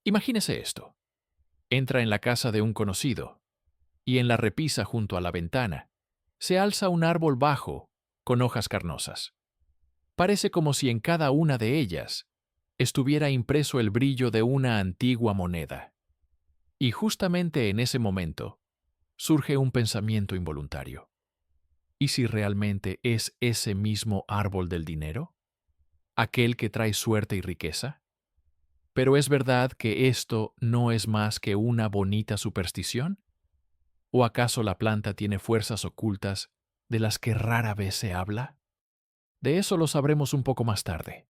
Imagínese esto. Entra en la casa de un conocido, y en la repisa junto a la ventana se alza un árbol bajo, con hojas carnosas. Parece como si en cada una de ellas estuviera impreso el brillo de una antigua moneda. Y justamente en ese momento surge un pensamiento involuntario. ¿Y si realmente es ese mismo árbol del dinero? ¿Aquel que trae suerte y riqueza? ¿Pero es verdad que esto no es más que una bonita superstición? ¿O acaso la planta tiene fuerzas ocultas de las que rara vez se habla? De eso lo sabremos un poco más tarde.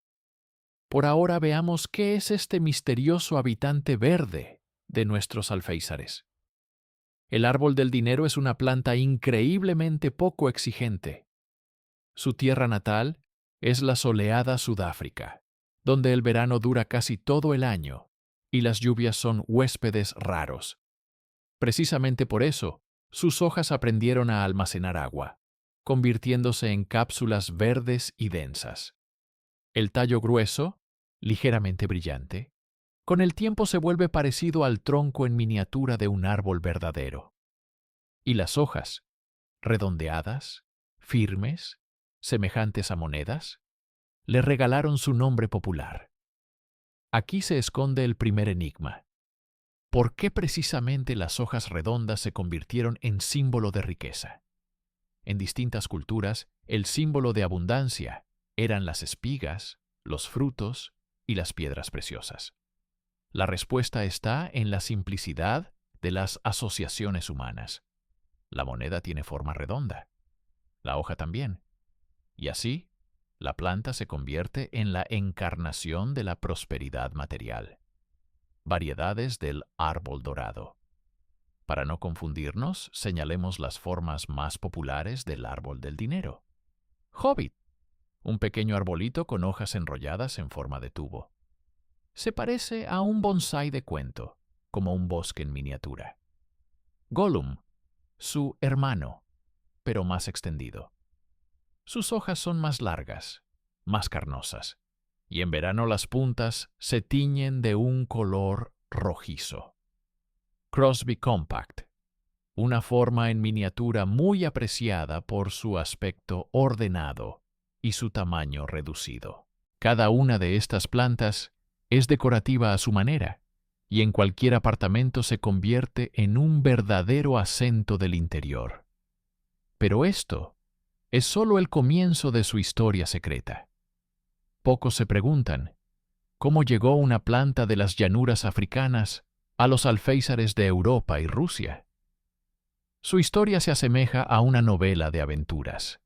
Por ahora veamos qué es este misterioso habitante verde de nuestros alféizares. El árbol del dinero es una planta increíblemente poco exigente. Su tierra natal es la soleada Sudáfrica, donde el verano dura casi todo el año y las lluvias son huéspedes raros. Precisamente por eso, sus hojas aprendieron a almacenar agua, convirtiéndose en cápsulas verdes y densas. El tallo grueso, ligeramente brillante, con el tiempo se vuelve parecido al tronco en miniatura de un árbol verdadero. Y las hojas, redondeadas, firmes, semejantes a monedas, le regalaron su nombre popular. Aquí se esconde el primer enigma. ¿Por qué precisamente las hojas redondas se convirtieron en símbolo de riqueza? En distintas culturas, el símbolo de abundancia eran las espigas, los frutos y las piedras preciosas. La respuesta está en la simplicidad de las asociaciones humanas. La moneda tiene forma redonda, la hoja también. Y así, la planta se convierte en la encarnación de la prosperidad material. Variedades del árbol dorado. Para no confundirnos, señalemos las formas más populares del árbol del dinero. Hobbit, un pequeño arbolito con hojas enrolladas en forma de tubo. Se parece a un bonsái de cuento, como un bosque en miniatura. Gollum, su hermano, pero más extendido. Sus hojas son más largas, más carnosas, y en verano las puntas se tiñen de un color rojizo. Crosby Compact, una forma en miniatura muy apreciada por su aspecto ordenado y su tamaño reducido. Cada una de estas plantas es decorativa a su manera, y en cualquier apartamento se convierte en un verdadero acento del interior. Pero esto es solo el comienzo de su historia secreta. Pocos se preguntan, ¿cómo llegó una planta de las llanuras africanas a los alféizares de Europa y Rusia? Su historia se asemeja a una novela de aventuras.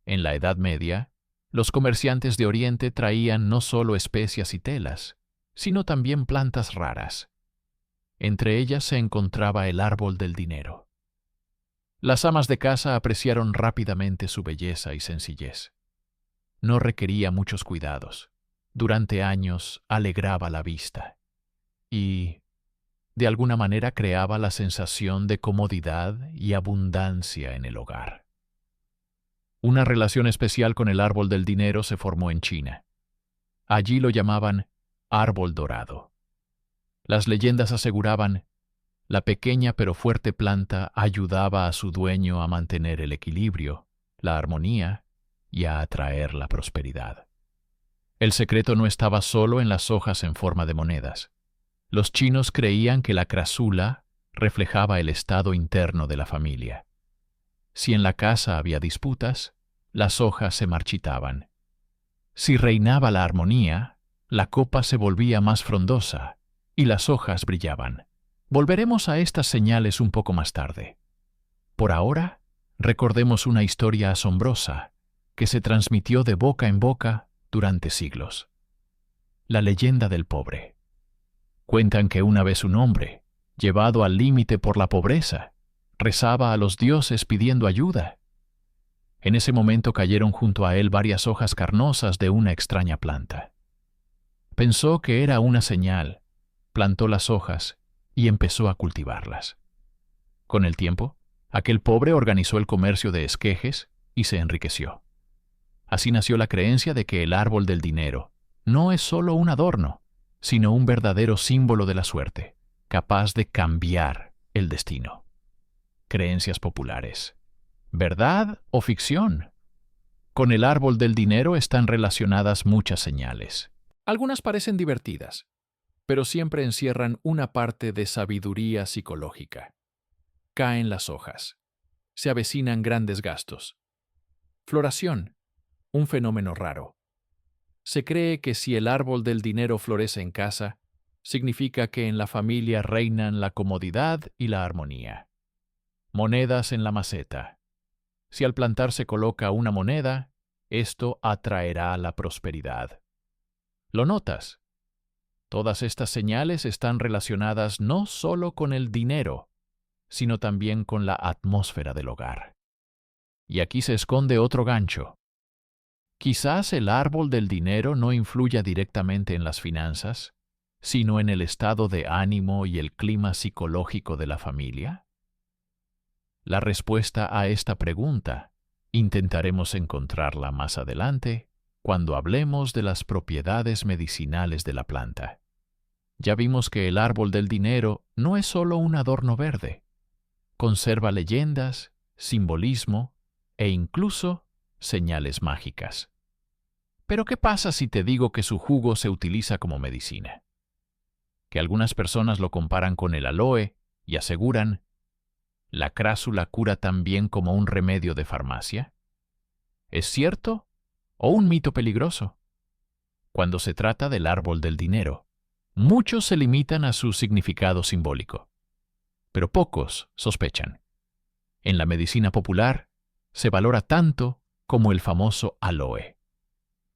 En la Edad Media, los comerciantes de Oriente traían no solo especias y telas, sino también plantas raras. Entre ellas se encontraba el árbol del dinero. Las amas de casa apreciaron rápidamente su belleza y sencillez. No requería muchos cuidados. Durante años alegraba la vista y, de alguna manera, creaba la sensación de comodidad y abundancia en el hogar. Una relación especial con el árbol del dinero se formó en China. Allí lo llamaban árbol dorado. Las leyendas aseguraban, la pequeña pero fuerte planta ayudaba a su dueño a mantener el equilibrio, la armonía y a atraer la prosperidad. El secreto no estaba solo en las hojas en forma de monedas. Los chinos creían que la crasula reflejaba el estado interno de la familia. Si en la casa había disputas, las hojas se marchitaban. Si reinaba la armonía, la copa se volvía más frondosa y las hojas brillaban. Volveremos a estas señales un poco más tarde. Por ahora, recordemos una historia asombrosa que se transmitió de boca en boca durante siglos. La leyenda del pobre. Cuentan que una vez un hombre, llevado al límite por la pobreza, rezaba a los dioses pidiendo ayuda. En ese momento cayeron junto a él varias hojas carnosas de una extraña planta. Pensó que era una señal, plantó las hojas y empezó a cultivarlas. Con el tiempo, aquel pobre organizó el comercio de esquejes y se enriqueció. Así nació la creencia de que el árbol del dinero no es solo un adorno, sino un verdadero símbolo de la suerte, capaz de cambiar el destino. Creencias populares. ¿Verdad o ficción? Con el árbol del dinero están relacionadas muchas señales. Algunas parecen divertidas, pero siempre encierran una parte de sabiduría psicológica. Caen las hojas. Se avecinan grandes gastos. Floración, un fenómeno raro. Se cree que si el árbol del dinero florece en casa, significa que en la familia reinan la comodidad y la armonía. Monedas en la maceta. Si al plantar se coloca una moneda, esto atraerá la prosperidad. ¿Lo notas? Todas estas señales están relacionadas no solo con el dinero, sino también con la atmósfera del hogar. Y aquí se esconde otro gancho. Quizás el árbol del dinero no influya directamente en las finanzas, sino en el estado de ánimo y el clima psicológico de la familia. La respuesta a esta pregunta intentaremos encontrarla más adelante cuando hablemos de las propiedades medicinales de la planta. Ya vimos que el árbol del dinero no es solo un adorno verde. Conserva leyendas, simbolismo e incluso señales mágicas. Pero ¿qué pasa si te digo que su jugo se utiliza como medicina? Que algunas personas lo comparan con el aloe y aseguran, ¿la crásula cura también como un remedio de farmacia? ¿Es cierto o un mito peligroso? Cuando se trata del árbol del dinero, muchos se limitan a su significado simbólico, pero pocos sospechan. En la medicina popular se valora tanto como el famoso aloe.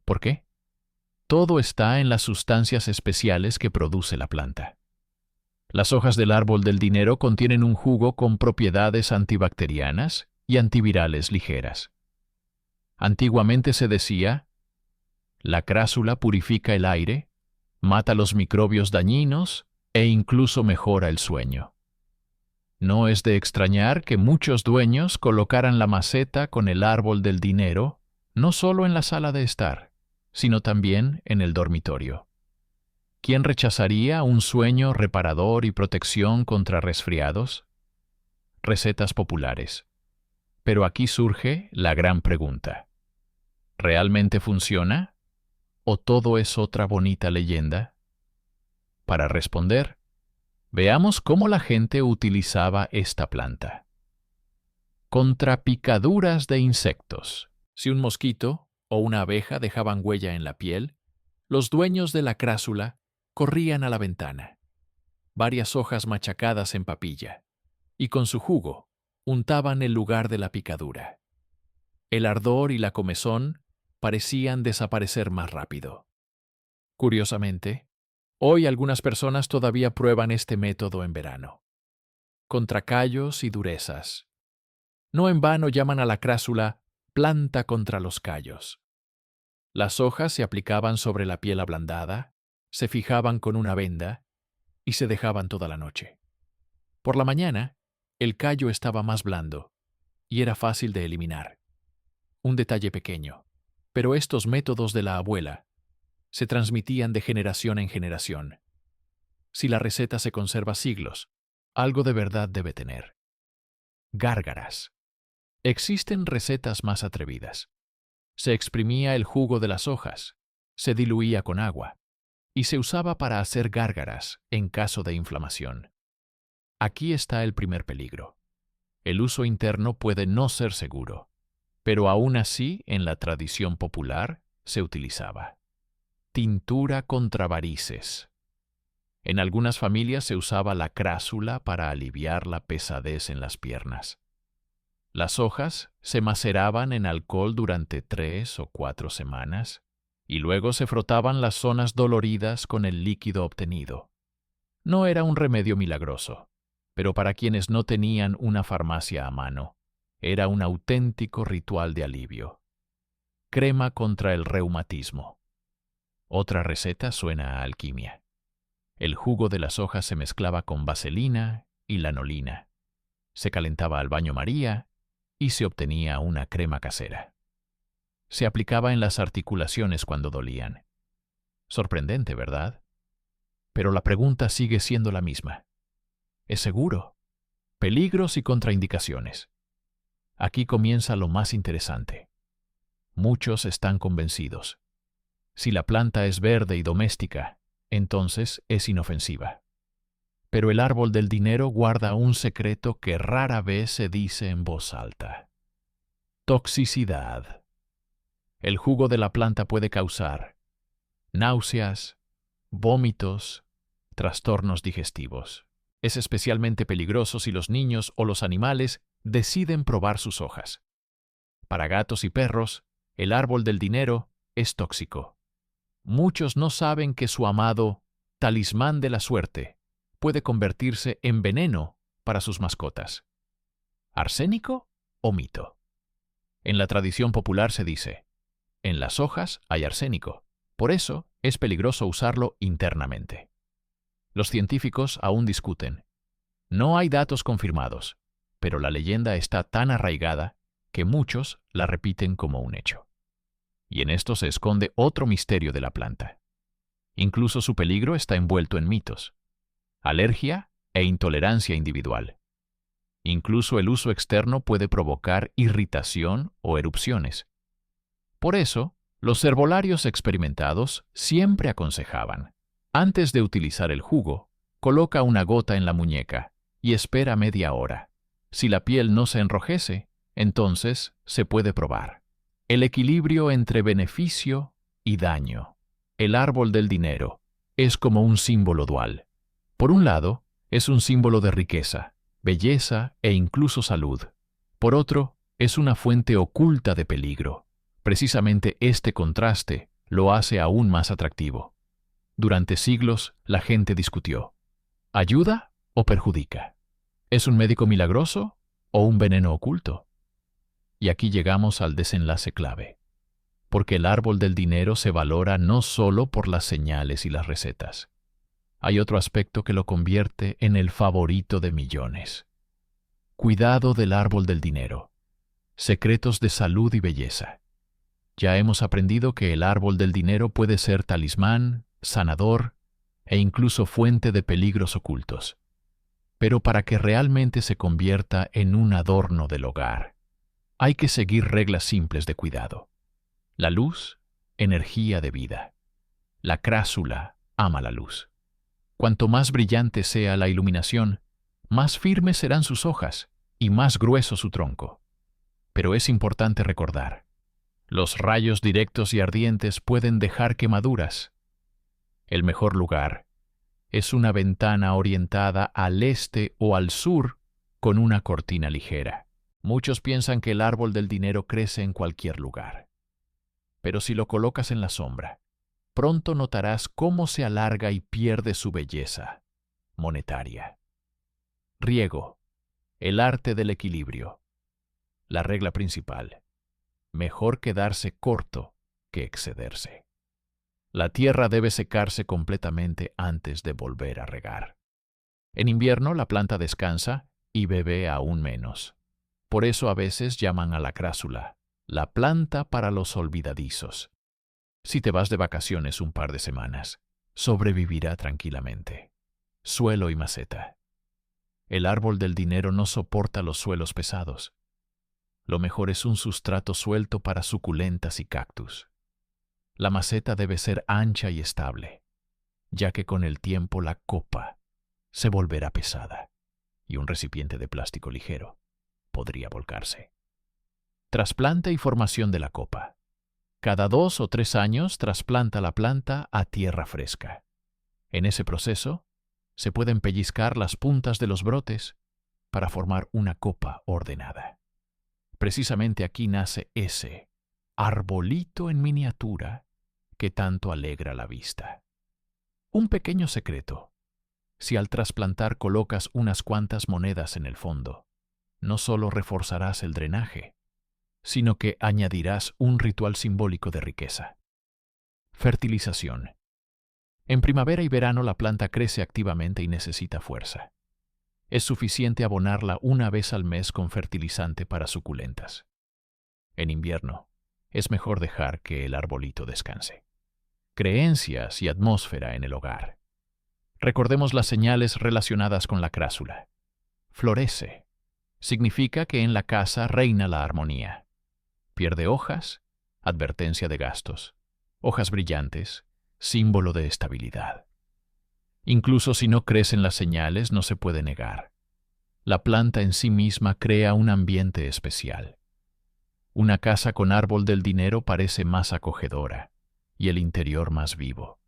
¿Por qué? Todo está en las sustancias especiales que produce la planta. Las hojas del árbol del dinero contienen un jugo con propiedades antibacterianas y antivirales ligeras. Antiguamente se decía, la crásula purifica el aire, mata los microbios dañinos e incluso mejora el sueño. No es de extrañar que muchos dueños colocaran la maceta con el árbol del dinero no solo en la sala de estar, sino también en el dormitorio. ¿Quién rechazaría un sueño reparador y protección contra resfriados? Recetas populares. Pero aquí surge la gran pregunta. ¿Realmente funciona? ¿O todo es otra bonita leyenda? Para responder, veamos cómo la gente utilizaba esta planta. Contra picaduras de insectos. Si un mosquito o una abeja dejaban huella en la piel, los dueños de la crásula corrían a la ventana, varias hojas machacadas en papilla, y con su jugo untaban el lugar de la picadura. El ardor y la comezón parecían desaparecer más rápido. Curiosamente, hoy algunas personas todavía prueban este método en verano. Contra callos y durezas. No en vano llaman a la crásula planta contra los callos. Las hojas se aplicaban sobre la piel ablandada, se fijaban con una venda y se dejaban toda la noche. Por la mañana, el callo estaba más blando y era fácil de eliminar. Un detalle pequeño, pero estos métodos de la abuela se transmitían de generación en generación. Si la receta se conserva siglos, algo de verdad debe tener. Gárgaras. Existen recetas más atrevidas. Se exprimía el jugo de las hojas, se diluía con agua y se usaba para hacer gárgaras en caso de inflamación. Aquí está el primer peligro. El uso interno puede no ser seguro, pero aún así en la tradición popular se utilizaba. Tintura contra varices. En algunas familias se usaba la crásula para aliviar la pesadez en las piernas. Las hojas se maceraban en alcohol durante 3 o 4 semanas y luego se frotaban las zonas doloridas con el líquido obtenido. No era un remedio milagroso, pero para quienes no tenían una farmacia a mano, era un auténtico ritual de alivio. Crema contra el reumatismo. Otra receta suena a alquimia. El jugo de las hojas se mezclaba con vaselina y lanolina. Se calentaba al baño María y se obtenía una crema casera. Se aplicaba en las articulaciones cuando dolían. Sorprendente, ¿verdad? Pero la pregunta sigue siendo la misma. ¿Es seguro? Peligros y contraindicaciones. Aquí comienza lo más interesante. Muchos están convencidos. Si la planta es verde y doméstica, entonces es inofensiva. Pero el árbol del dinero guarda un secreto que rara vez se dice en voz alta. Toxicidad. El jugo de la planta puede causar náuseas, vómitos, trastornos digestivos. Es especialmente peligroso si los niños o los animales deciden probar sus hojas. Para gatos y perros, el árbol del dinero es tóxico. Muchos no saben que su amado talismán de la suerte puede convertirse en veneno para sus mascotas. ¿Arsénico o mito? En la tradición popular se dice, en las hojas hay arsénico, por eso es peligroso usarlo internamente. Los científicos aún discuten. No hay datos confirmados, pero la leyenda está tan arraigada que muchos la repiten como un hecho. Y en esto se esconde otro misterio de la planta. Incluso su peligro está envuelto en mitos. Alergia e intolerancia individual. Incluso el uso externo puede provocar irritación o erupciones. Por eso, los herbolarios experimentados siempre aconsejaban, antes de utilizar el jugo, coloca una gota en la muñeca y espera media hora. Si la piel no se enrojece, entonces se puede probar. El equilibrio entre beneficio y daño. El árbol del dinero es como un símbolo dual. Por un lado, es un símbolo de riqueza, belleza e incluso salud. Por otro, es una fuente oculta de peligro. Precisamente este contraste lo hace aún más atractivo. Durante siglos, la gente discutió. ¿Ayuda o perjudica? ¿Es un médico milagroso o un veneno oculto? Y aquí llegamos al desenlace clave. Porque el árbol del dinero se valora no solo por las señales y las recetas. Hay otro aspecto que lo convierte en el favorito de millones. Cuidado del árbol del dinero. Secretos de salud y belleza. Ya hemos aprendido que el árbol del dinero puede ser talismán, sanador e incluso fuente de peligros ocultos. Pero para que realmente se convierta en un adorno del hogar, hay que seguir reglas simples de cuidado. La luz, energía de vida. La crásula ama la luz. Cuanto más brillante sea la iluminación, más firmes serán sus hojas y más grueso su tronco. Pero es importante recordar, los rayos directos y ardientes pueden dejar quemaduras. El mejor lugar es una ventana orientada al este o al sur con una cortina ligera. Muchos piensan que el árbol del dinero crece en cualquier lugar. Pero si lo colocas en la sombra, pronto notarás cómo se alarga y pierde su belleza monetaria. Riego, el arte del equilibrio. La regla principal. Mejor quedarse corto que excederse. La tierra debe secarse completamente antes de volver a regar. En invierno la planta descansa y bebe aún menos. Por eso a veces llaman a la crásula la planta para los olvidadizos. Si te vas de vacaciones un par de semanas, sobrevivirá tranquilamente. Suelo y maceta. El árbol del dinero no soporta los suelos pesados. Lo mejor es un sustrato suelto para suculentas y cactus. La maceta debe ser ancha y estable, ya que con el tiempo la copa se volverá pesada y un recipiente de plástico ligero podría volcarse. Trasplante y formación de la copa. Cada 2 o 3 años trasplanta la planta a tierra fresca. En ese proceso, se pueden pellizcar las puntas de los brotes para formar una copa ordenada. Precisamente aquí nace ese arbolito en miniatura que tanto alegra la vista. Un pequeño secreto. Si al trasplantar colocas unas cuantas monedas en el fondo, no solo reforzarás el drenaje, sino que añadirás un ritual simbólico de riqueza. Fertilización. En primavera y verano la planta crece activamente y necesita fuerza. Es suficiente abonarla una vez al mes con fertilizante para suculentas. En invierno, es mejor dejar que el arbolito descanse. Creencias y atmósfera en el hogar. Recordemos las señales relacionadas con la crásula. Florece. Significa que en la casa reina la armonía. Pierde hojas, advertencia de gastos. Hojas brillantes, símbolo de estabilidad. Incluso si no crecen las señales, no se puede negar. La planta en sí misma crea un ambiente especial. Una casa con árbol del dinero parece más acogedora y el interior más vivo.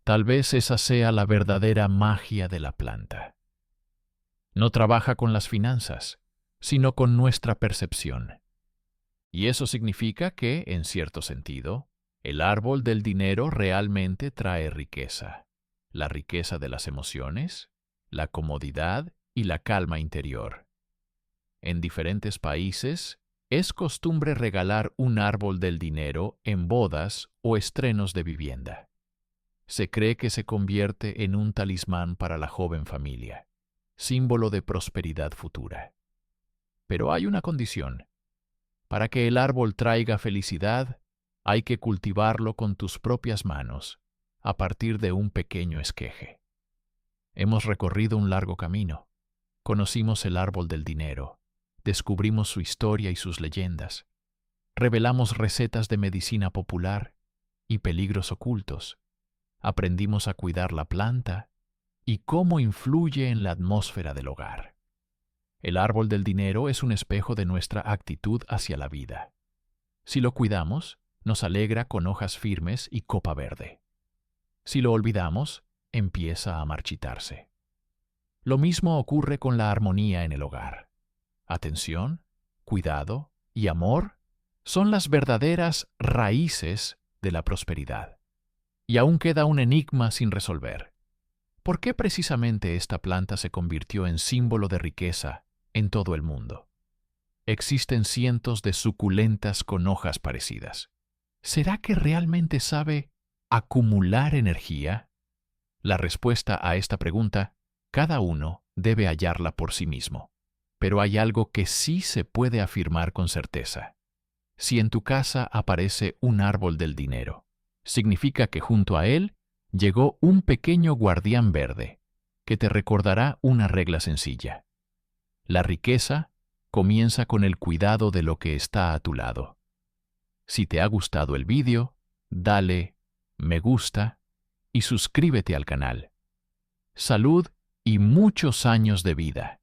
Tal vez esa sea la verdadera magia de la planta. No trabaja con las finanzas, sino con nuestra percepción. Y eso significa que, en cierto sentido, el árbol del dinero realmente trae riqueza. La riqueza de las emociones, la comodidad y la calma interior. En diferentes países, es costumbre regalar un árbol del dinero en bodas o estrenos de vivienda. Se cree que se convierte en un talismán para la joven familia, símbolo de prosperidad futura. Pero hay una condición. Para que el árbol traiga felicidad, hay que cultivarlo con tus propias manos, a partir de un pequeño esqueje. Hemos recorrido un largo camino. Conocimos el árbol del dinero, descubrimos su historia y sus leyendas, revelamos recetas de medicina popular y peligros ocultos, aprendimos a cuidar la planta y cómo influye en la atmósfera del hogar. El árbol del dinero es un espejo de nuestra actitud hacia la vida. Si lo cuidamos, nos alegra con hojas firmes y copa verde. Si lo olvidamos, empieza a marchitarse. Lo mismo ocurre con la armonía en el hogar. Atención, cuidado y amor son las verdaderas raíces de la prosperidad. Y aún queda un enigma sin resolver. ¿Por qué precisamente esta planta se convirtió en símbolo de riqueza en todo el mundo? Existen cientos de suculentas con hojas parecidas. ¿Será que realmente sabe acumular energía? La respuesta a esta pregunta, cada uno debe hallarla por sí mismo. Pero hay algo que sí se puede afirmar con certeza. Si en tu casa aparece un árbol del dinero, significa que junto a él llegó un pequeño guardián verde que te recordará una regla sencilla. La riqueza comienza con el cuidado de lo que está a tu lado. Si te ha gustado el vídeo, dale me gusta y suscríbete al canal. Salud y muchos años de vida.